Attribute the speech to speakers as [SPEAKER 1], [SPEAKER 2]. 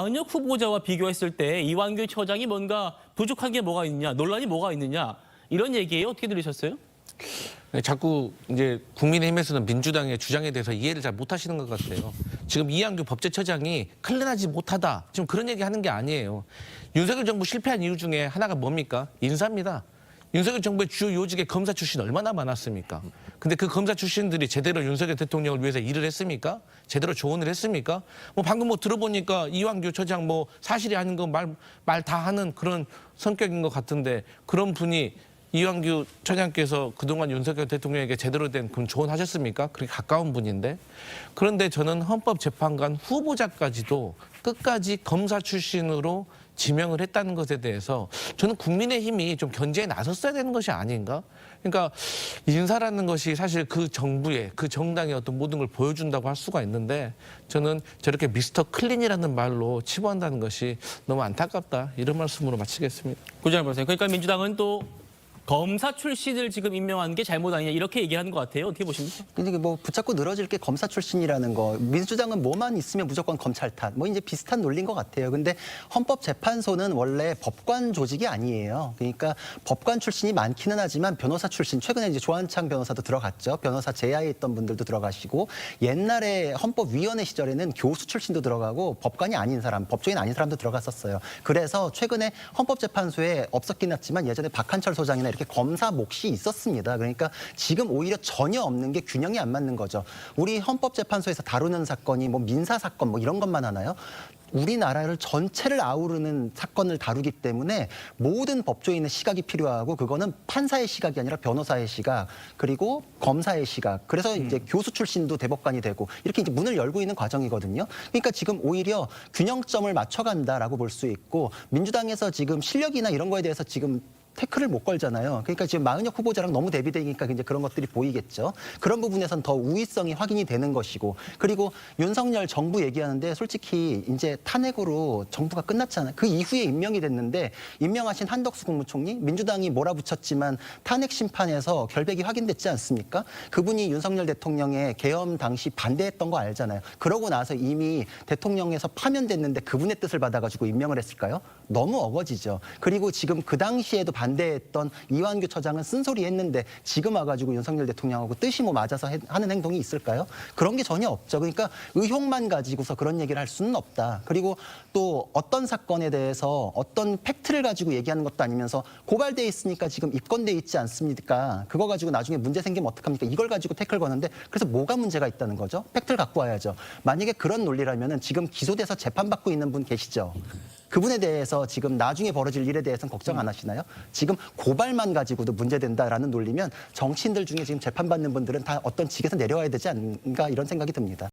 [SPEAKER 1] 마은혁 후보자와 비교했을 때 이완규 처장이 뭔가 부족한 게 뭐가 있느냐, 논란이 뭐가 있느냐 이런 얘기예요. 어떻게 들으셨어요?
[SPEAKER 2] 자꾸 이제 국민의힘에서는 민주당의 주장에 대해서 이해를 잘 못하시는 것 같아요. 지금 이완규 법제처장이 클린하지 못하다. 지금 그런 얘기하는 게 아니에요. 윤석열 정부 실패한 이유 중에 하나가 뭡니까? 인사입니다. 윤석열 정부의 주요 요직에 검사 출신 얼마나 많았습니까? 근데 그 검사 출신들이 제대로 윤석열 대통령을 위해서 일을 했습니까? 제대로 조언을 했습니까? 방금 들어보니까 이완규 처장 사실이 아닌 거 말 다 하는 그런 성격인 것 같은데 그런 분이 이완규 처장께서 그동안 윤석열 대통령에게 제대로 된 그런 조언하셨습니까? 그렇게 가까운 분인데. 그런데 저는 헌법재판관 후보자까지도 끝까지 검사 출신으로 지명을 했다는 것에 대해서 저는 국민의힘이 좀 견제에 나섰어야 되는 것이 아닌가? 그러니까 인사라는 것이 사실 그 정부의, 그 정당의 어떤 모든 걸 보여준다고 할 수가 있는데 저는 저렇게 미스터 클린이라는 말로 치부한다는 것이 너무 안타깝다. 이런 말씀으로 마치겠습니다.
[SPEAKER 1] 고진아 변호사님. 그러니까 민주당은 또 검사 출신을 지금 임명하는 게 잘못 아니냐 이렇게 얘기하는 것 같아요. 어떻게 보십니까?
[SPEAKER 3] 근데 붙잡고 늘어질 게 검사 출신이라는 거. 민주당은 뭐만 있으면 무조건 검찰 탓. 이제 비슷한 논리인 것 같아요. 근데 헌법재판소는 원래 법관 조직이 아니에요. 그러니까 법관 출신이 많기는 하지만 변호사 출신, 최근에 이제 조한창 변호사도 들어갔죠. 변호사 제야에 있던 분들도 들어가시고 옛날에 헌법위원회 시절에는 교수 출신도 들어가고 법관이 아닌 사람, 법조인 아닌 사람도 들어갔었어요. 그래서 최근에 헌법재판소에 없었긴 했지만 예전에 박한철 소장이나 이렇게 검사 몫이 있었습니다. 그러니까 지금 오히려 전혀 없는 게 균형이 안 맞는 거죠. 우리 헌법재판소에서 다루는 사건이 민사 사건 이런 것만 하나요? 우리나라를 전체를 아우르는 사건을 다루기 때문에 모든 법조인의 시각이 필요하고 그거는 판사의 시각이 아니라 변호사의 시각 그리고 검사의 시각. 그래서 이제 교수 출신도 대법관이 되고 이렇게 이제 문을 열고 있는 과정이거든요. 그러니까 지금 오히려 균형점을 맞춰간다라고 볼 수 있고 민주당에서 지금 실력이나 이런 거에 대해서 지금 태클을 못 걸잖아요. 그러니까 지금 마은혁 후보자랑 너무 대비되니까 이제 그런 것들이 보이겠죠. 그런 부분에선 더 우위성이 확인이 되는 것이고 그리고 윤석열 정부 얘기하는데 솔직히 이제 탄핵으로 정부가 끝났잖아요. 그 이후에 임명이 됐는데 임명하신 한덕수 국무총리 민주당이 몰아붙였지만 탄핵 심판에서 결백이 확인됐지 않습니까? 그분이 윤석열 대통령의 계엄 당시 반대했던 거 알잖아요. 그러고 나서 이미 대통령에서 파면됐는데 그분의 뜻을 받아가지고 임명을 했을까요? 너무 어거지죠. 그리고 지금 그 당시에도 반대했던 이완규 처장은 쓴소리 했는데 지금 와가지고 윤석열 대통령하고 뜻이 맞아서 하는 행동이 있을까요? 그런 게 전혀 없죠. 그러니까 의혹만 가지고서 그런 얘기를 할 수는 없다. 그리고 또 어떤 사건에 대해서 어떤 팩트를 가지고 얘기하는 것도 아니면서 고발돼 있으니까 지금 입건돼 있지 않습니까? 그거 가지고 나중에 문제 생기면 어떡합니까? 이걸 가지고 태클 거는데 그래서 뭐가 문제가 있다는 거죠? 팩트를 갖고 와야죠. 만약에 그런 논리라면은 지금 기소돼서 재판받고 있는 분 계시죠? 그분에 대해서 지금 나중에 벌어질 일에 대해서는 걱정 안 하시나요? 지금 고발만 가지고도 문제된다라는 논리면 정치인들 중에 지금 재판받는 분들은 다 어떤 직에서 내려와야 되지 않는가 이런 생각이 듭니다.